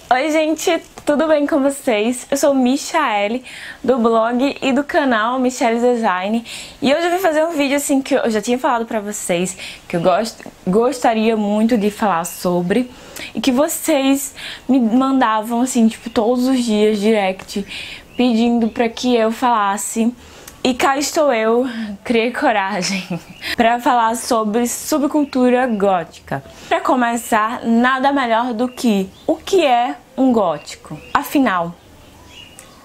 Oi gente, tudo bem com vocês? Eu sou Michaele, do blog e do canal Michaele Design. E hoje eu vim fazer um vídeo assim que eu já tinha falado pra vocês, que eu gostaria muito de falar sobre, e que vocês me mandavam assim, tipo, todos os dias direct, pedindo pra que eu falasse. E cá estou eu, criei coragem para falar sobre subcultura gótica. Para começar, nada melhor do que o que é um gótico. Afinal,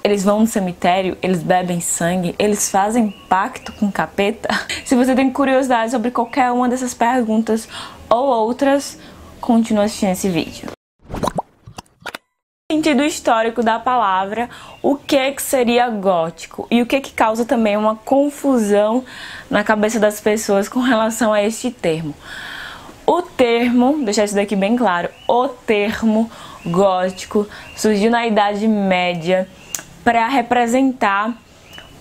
eles vão no cemitério, eles bebem sangue, eles fazem pacto com o capeta? Se você tem curiosidade sobre qualquer uma dessas perguntas ou outras, continue assistindo esse vídeo. Sentido histórico da palavra, o que seria gótico e o que causa também uma confusão na cabeça das pessoas com relação a este termo. O termo, deixar isso daqui bem claro, o termo gótico surgiu na Idade Média para representar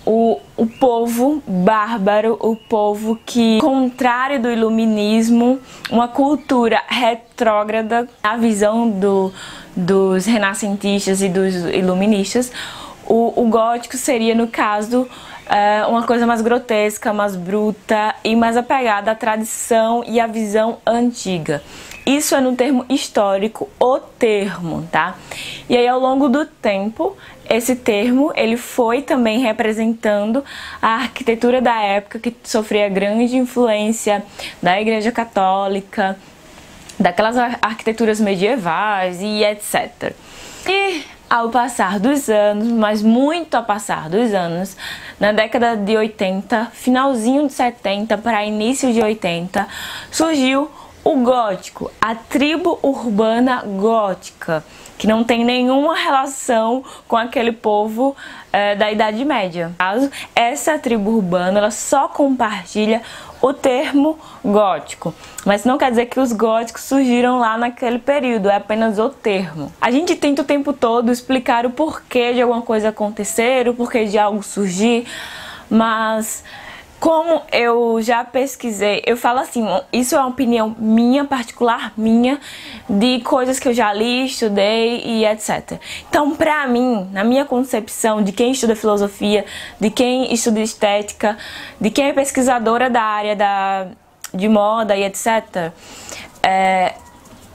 o povo bárbaro, o povo que, contrário do iluminismo, uma cultura retrógrada, a visão dos renascentistas e dos iluministas, o gótico seria, no caso, uma coisa mais grotesca, mais bruta e mais apegada à tradição e à visão antiga. Isso é no termo histórico, o termo, tá? E aí, ao longo do tempo, esse termo, ele foi também representando a arquitetura da época, que sofria grande influência da Igreja Católica, daquelas arquiteturas medievais e etc. E ao passar dos anos, mas muito ao passar dos anos, na década de 80, finalzinho de 70 para início de 80, surgiu o gótico, a tribo urbana gótica, que não tem nenhuma relação com aquele povo da Idade Média. No caso, essa tribo urbana, ela só compartilha o termo gótico, mas não quer dizer que os góticos surgiram lá naquele período, é apenas o termo. A gente tenta o tempo todo explicar o porquê de alguma coisa acontecer, o porquê de algo surgir, mas como eu já pesquisei, eu falo assim, isso é uma opinião minha, particular minha, de coisas que eu já li, estudei e etc. Então, pra mim, na minha concepção de quem estuda filosofia, de quem estuda estética, de quem é pesquisadora da área de moda e etc.,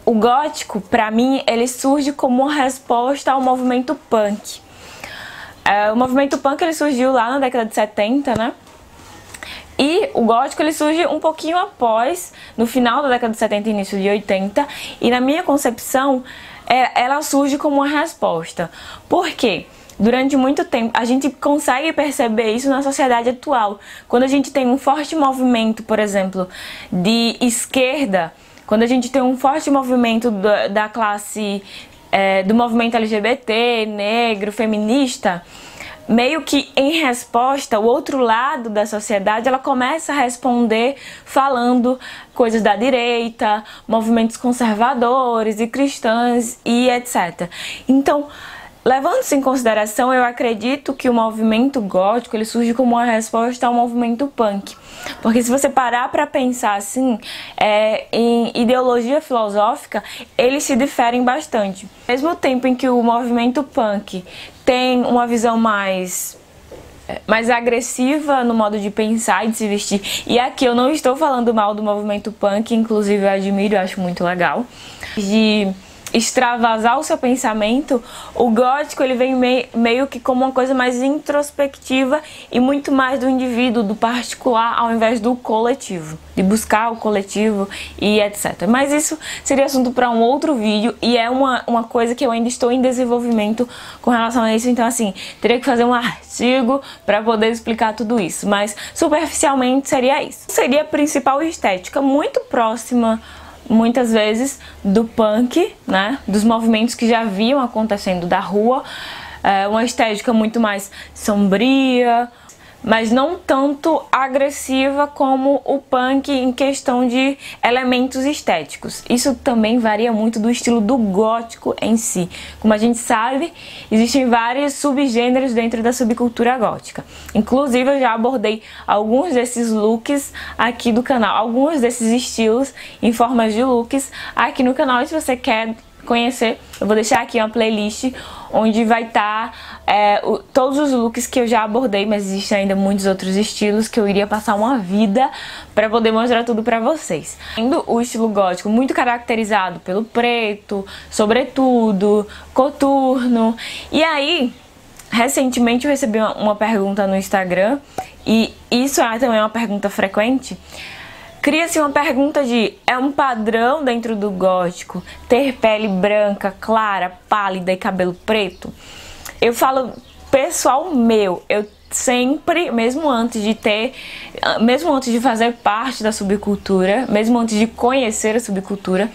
o gótico, pra mim, ele surge como uma resposta ao movimento punk. O movimento punk, ele surgiu lá na década de 70, né? E o gótico, ele surge um pouquinho após, no final da década de 70 e início de 80, e na minha concepção, ela surge como uma resposta. Por quê? Durante muito tempo, a gente consegue perceber isso na sociedade atual. Quando a gente tem um forte movimento, por exemplo, de esquerda, quando a gente tem um forte movimento da classe, do movimento LGBT, negro, feminista, meio que em resposta, o outro lado da sociedade, ela começa a responder falando coisas da direita, movimentos conservadores e cristãos e etc. Então, levando-se em consideração, eu acredito que o movimento gótico, ele surge como uma resposta ao movimento punk. Porque se você parar para pensar assim, em ideologia filosófica, eles se diferem bastante. Ao mesmo tempo em que o movimento punk tem uma visão mais agressiva no modo de pensar e de se vestir, e aqui eu não estou falando mal do movimento punk, inclusive eu admiro, eu acho muito legal, de extravasar o seu pensamento, o gótico, ele vem meio que como uma coisa mais introspectiva e muito mais do indivíduo, do particular, ao invés do coletivo, de buscar o coletivo e etc. Mas isso seria assunto para um outro vídeo, e é uma coisa que eu ainda estou em desenvolvimento com relação a isso, então assim, teria que fazer um artigo para poder explicar tudo isso, mas superficialmente seria isso. Seria a principal estética, muito próxima muitas vezes do punk, né, dos movimentos que já vinham acontecendo da rua, uma estética muito mais sombria, mas não tanto agressiva como o punk em questão de elementos estéticos. Isso também varia muito do estilo do gótico em si. Como a gente sabe, existem vários subgêneros dentro da subcultura gótica. Inclusive, eu já abordei alguns desses looks aqui do canal, alguns desses estilos em formas de looks aqui no canal. E se você quer conhecer, eu vou deixar aqui uma playlist onde vai estar todos os looks que eu já abordei, mas existem ainda muitos outros estilos que eu iria passar uma vida para poder mostrar tudo para vocês. O estilo gótico muito caracterizado pelo preto, sobretudo, coturno. E aí, recentemente eu recebi uma pergunta no Instagram, e isso também é uma pergunta frequente. Cria-se uma pergunta de: é um padrão dentro do gótico ter pele branca, clara, pálida e cabelo preto? Eu falo pessoal meu, eu sempre, mesmo antes de fazer parte da subcultura, mesmo antes de conhecer a subcultura,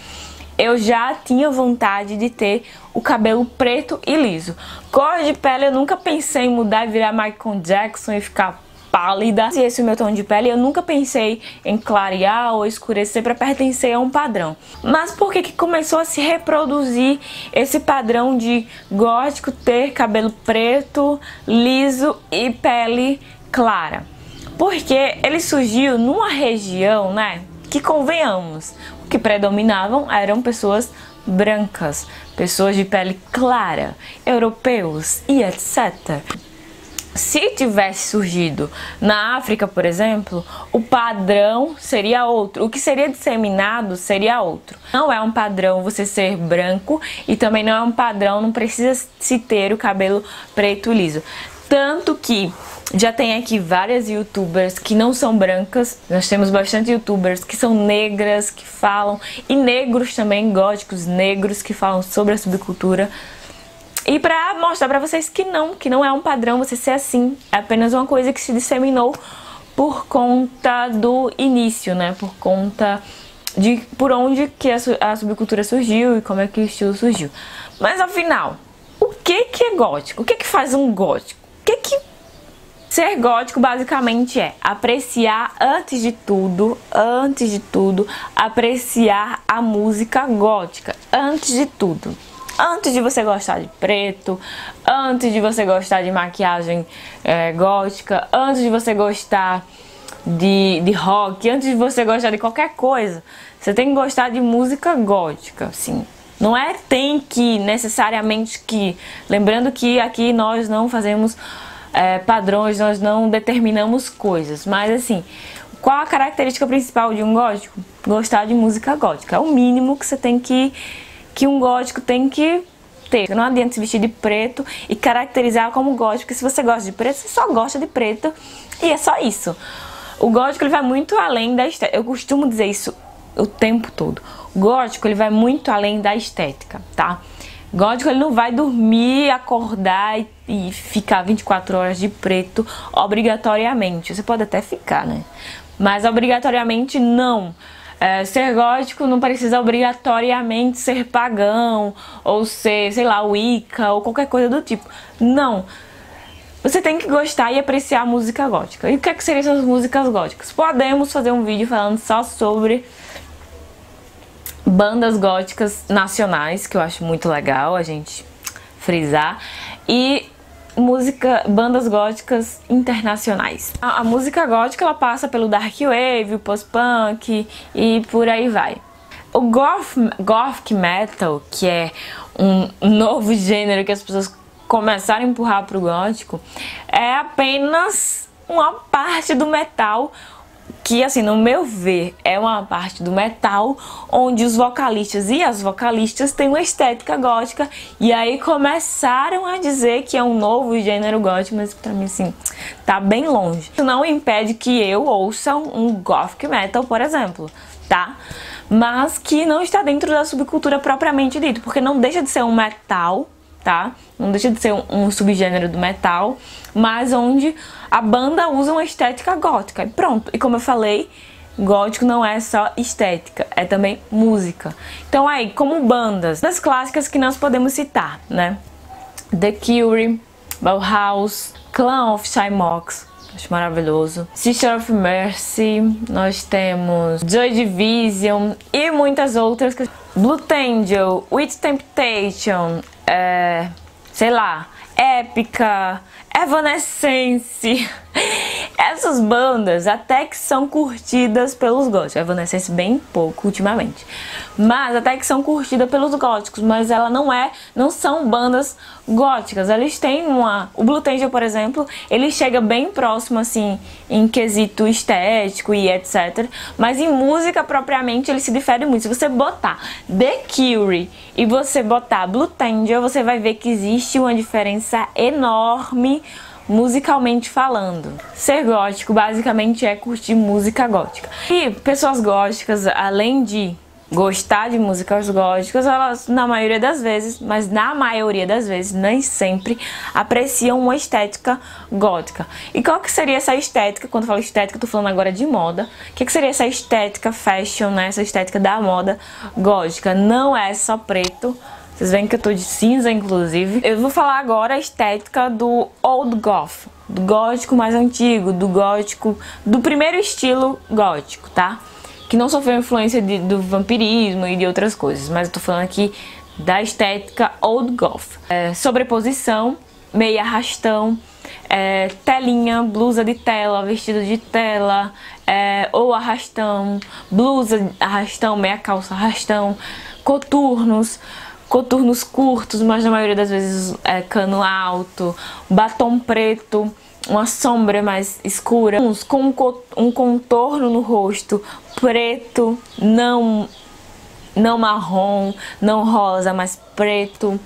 eu já tinha vontade de ter o cabelo preto e liso. Cor de pele eu nunca pensei em mudar e virar Michael Jackson e ficar pálida. Se esse é o meu tom de pele, eu nunca pensei em clarear ou escurecer para pertencer a um padrão. Mas por que começou a se reproduzir esse padrão de gótico ter cabelo preto, liso e pele clara? Porque ele surgiu numa região, né, que, convenhamos, o que predominavam eram pessoas brancas, pessoas de pele clara, europeus e etc. Se tivesse surgido na África, por exemplo, o padrão seria outro. O que seria disseminado seria outro. Não é um padrão você ser branco e também não é um padrão, não precisa se ter o cabelo preto liso. Tanto que já tem aqui várias youtubers que não são brancas. Nós temos bastante youtubers que são negras, que falam, e negros também, góticos negros, que falam sobre a subcultura. E pra mostrar pra vocês que não é um padrão você ser assim. É apenas uma coisa que se disseminou por conta do início, né? Por conta de por onde que a subcultura surgiu e como é que o estilo surgiu. Mas afinal, o que é gótico? O que faz um gótico? Ser gótico basicamente é apreciar antes de tudo, apreciar a música gótica, antes de tudo. Antes de você gostar de preto, antes de você gostar de maquiagem gótica, antes de você gostar de rock, antes de você gostar de qualquer coisa, você tem que gostar de música gótica, assim. Não é tem que, necessariamente que. Lembrando que aqui nós não fazemos padrões, nós não determinamos coisas, mas assim, qual a característica principal de um gótico? Gostar de música gótica. É o mínimo que você tem que um gótico tem que ter. Não adianta se vestir de preto e caracterizar como gótico, porque se você gosta de preto, você só gosta de preto e é só isso. O gótico ele vai muito além da estética. Eu costumo dizer isso o tempo todo. O gótico ele vai muito além da estética, tá? O gótico ele não vai dormir, acordar e ficar 24 horas de preto obrigatoriamente. Você pode até ficar, né? Mas obrigatoriamente não. Ser gótico não precisa obrigatoriamente ser pagão, ou ser, sei lá, Wicca, ou qualquer coisa do tipo. Não. Você tem que gostar e apreciar a música gótica. E o que seriam essas músicas góticas? Podemos fazer um vídeo falando só sobre bandas góticas nacionais, que eu acho muito legal a gente frisar, e bandas góticas internacionais. A música gótica ela passa pelo dark wave, o post-punk e por aí vai. O gothic metal, que é um novo gênero que as pessoas começaram a empurrar pro gótico, é apenas uma parte do metal que, assim, no meu ver, é uma parte do metal onde os vocalistas e as vocalistas têm uma estética gótica, e aí começaram a dizer que é um novo gênero gótico, mas pra mim, assim, tá bem longe. Isso não impede que eu ouça um gothic metal, por exemplo, tá? Mas que não está dentro da subcultura propriamente dito, porque não deixa de ser um metal, tá? Não deixa de ser um subgênero do metal, mas onde a banda usa uma estética gótica. E pronto. E como eu falei, gótico não é só estética, é também música. Então aí, como bandas, das clássicas que nós podemos citar, né? The Cure, Bauhaus, Clan of Shymox, acho maravilhoso. Sister of Mercy, nós temos Joy Division e muitas outras. Blue Angel, Witch Temptation, sei lá, Épica, Evanescence. Essas bandas até que são curtidas pelos góticos. A Evanescence bem pouco ultimamente. Mas até que são curtidas pelos góticos, mas ela não são bandas góticas. Eles têm o Blue Tangle, por exemplo, ele chega bem próximo assim em quesito estético e etc. Mas em música propriamente ele se difere muito. Se você botar The Cure e você botar Blue Tangle, você vai ver que existe uma diferença enorme musicalmente falando. Ser gótico basicamente é curtir música gótica. E pessoas góticas, além de gostar de músicas góticas, elas na maioria das vezes, mas na maioria das vezes, nem sempre, apreciam uma estética gótica. E qual que seria essa estética? Quando eu falo estética, eu tô falando agora de moda. O que seria essa estética fashion, né? Essa estética da moda gótica? Não é só preto. Vocês veem que eu tô de cinza, inclusive. Eu vou falar agora a estética do Old Goth, do gótico mais antigo, do gótico, do primeiro estilo gótico, tá? Que não sofreu influência do vampirismo e de outras coisas, mas eu tô falando aqui da estética Old Goth. Sobreposição, meia arrastão, telinha, blusa de tela, vestido de tela, ou arrastão, blusa arrastão, meia calça arrastão, coturnos curtos, mas na maioria das vezes cano alto, batom preto, uma sombra mais escura, com um contorno no rosto preto, não marrom, não rosa, mas preto.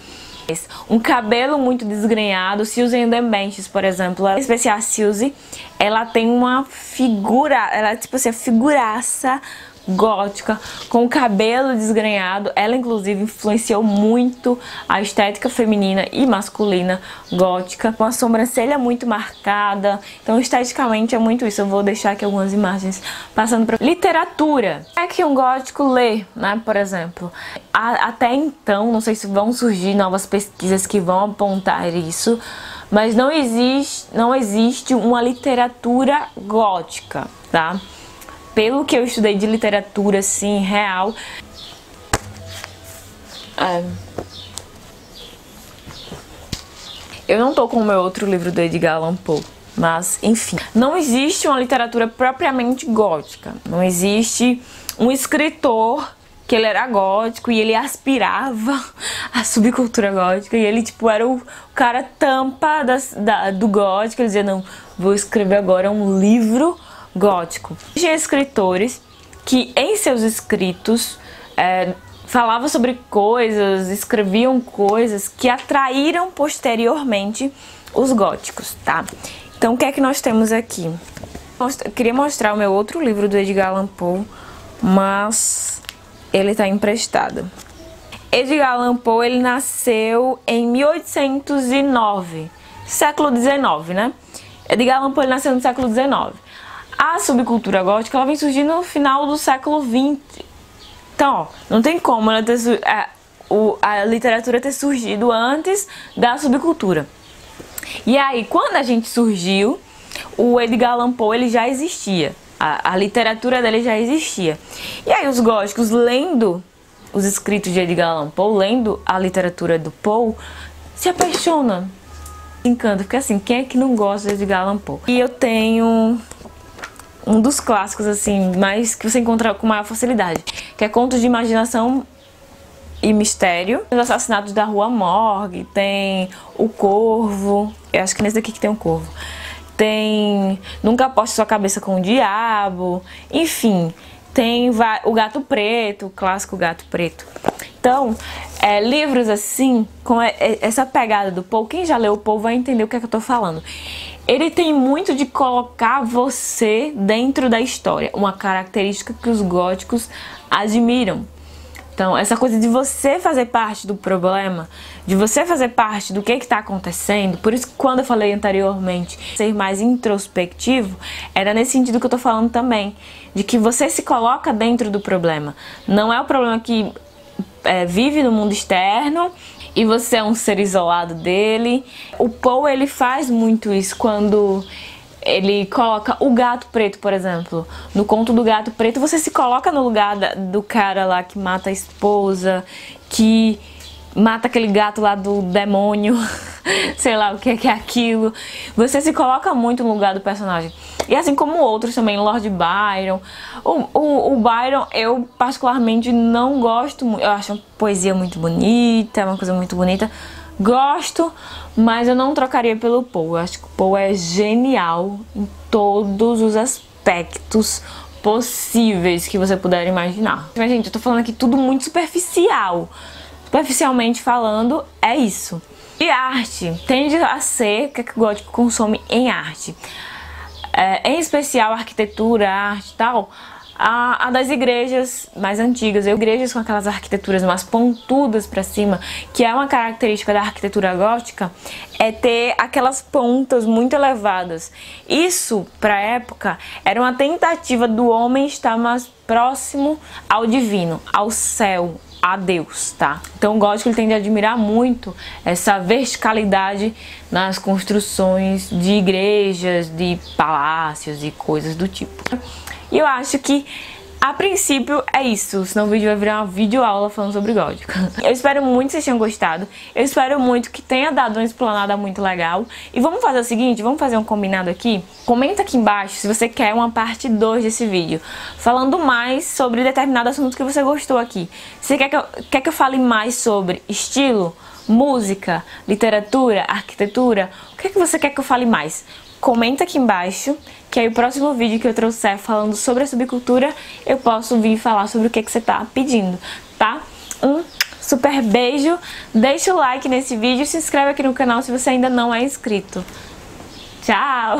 Um cabelo muito desgrenhado. Suzy and the Banshees, por exemplo, em especial a Suzy, ela tem uma figura, ela é tipo assim, a figuraça gótica, com o cabelo desgrenhado. Ela inclusive influenciou muito a estética feminina e masculina gótica, com a sobrancelha muito marcada. Então esteticamente é muito isso. Eu vou deixar aqui algumas imagens passando para literatura. É que um gótico lê, né, por exemplo. Até então, não sei se vão surgir novas pesquisas que vão apontar isso, mas não existe uma literatura gótica, tá? Pelo que eu estudei de literatura, assim, real, eu não tô com o meu outro livro do Edgar Allan Poe, mas, enfim. Não existe uma literatura propriamente gótica. Não existe um escritor que ele era gótico e ele aspirava à subcultura gótica. E ele, tipo, era o cara tampa do gótico. Ele dizia, não, vou escrever agora um livro gótico. Tinha escritores que em seus escritos falavam sobre coisas, escreviam coisas que atraíram posteriormente os góticos, tá? Então o que é que nós temos aqui? Eu queria mostrar o meu outro livro do Edgar Allan Poe, mas ele tá emprestado. Edgar Allan Poe, ele nasceu em 1809, século XIX, né? Edgar Allan Poe, ele nasceu no século XIX. A subcultura gótica, ela vem surgindo no final do século XX. Então, ó, não tem como ela a literatura ter surgido antes da subcultura. E aí, quando a gente surgiu, o Edgar Allan Poe, ele já existia. A literatura dele já existia. E aí os góticos, lendo os escritos de Edgar Allan Poe, lendo a literatura do Poe, se apaixonam. Encanta, porque assim, quem é que não gosta de Edgar Allan Poe? E eu tenho um dos clássicos, assim, mais que você encontra com maior facilidade, que é Contos de Imaginação e Mistério. Os Assassinatos da Rua Morgue, tem O Corvo, eu acho que nesse daqui que tem o Corvo. Tem Nunca Aposte Sua Cabeça com o Diabo, enfim, tem o Gato Preto, o clássico Gato Preto. Então, livros assim, com essa pegada do Poe, quem já leu o Poe vai entender o que é que eu tô falando. Ele tem muito de colocar você dentro da história, uma característica que os góticos admiram. Então, essa coisa de você fazer parte do problema, de você fazer parte do que está acontecendo, por isso que quando eu falei anteriormente, ser mais introspectivo, era nesse sentido que eu tô falando também, de que você se coloca dentro do problema. Não é o problema que vive no mundo externo e você é um ser isolado dele. O Poe, ele faz muito isso quando ele coloca o Gato Preto, por exemplo. No conto do Gato Preto, você se coloca no lugar do cara lá que mata a esposa, que mata aquele gato lá do demônio, sei lá o que é aquilo. Você se coloca muito no lugar do personagem. E assim como outros também, Lord Byron. O Byron, eu particularmente não gosto muito. Eu acho uma poesia muito bonita, uma coisa muito bonita. Gosto, mas eu não trocaria pelo Poe. Eu acho que o Poe é genial em todos os aspectos possíveis que você puder imaginar. Mas, gente, eu tô falando aqui tudo muito superficial. Superficialmente falando, é isso. E arte tende a ser o que o gótico consome em arte. Em especial arquitetura, arte e tal, a das igrejas mais antigas, igrejas com aquelas arquiteturas mais pontudas para cima, que é uma característica da arquitetura gótica, é ter aquelas pontas muito elevadas. Isso, para a época, era uma tentativa do homem estar mais próximo ao divino, ao céu, a Deus, tá? Então o gótico ele tende a admirar muito essa verticalidade nas construções de igrejas, de palácios e coisas do tipo. E eu acho que a princípio é isso, senão o vídeo vai virar uma videoaula falando sobre gótico. Eu espero muito que vocês tenham gostado, eu espero muito que tenha dado uma explanada muito legal. E vamos fazer o seguinte, vamos fazer um combinado aqui? Comenta aqui embaixo se você quer uma parte 2 desse vídeo, falando mais sobre determinado assunto que você gostou aqui. Você quer que eu fale mais sobre estilo, música, literatura, arquitetura? O que você quer que eu fale mais? Comenta aqui embaixo, que aí o próximo vídeo que eu trouxer falando sobre a subcultura, eu posso vir falar sobre o que você tá pedindo, tá? Um super beijo, deixa o like nesse vídeo e se inscreve aqui no canal se você ainda não é inscrito. Tchau!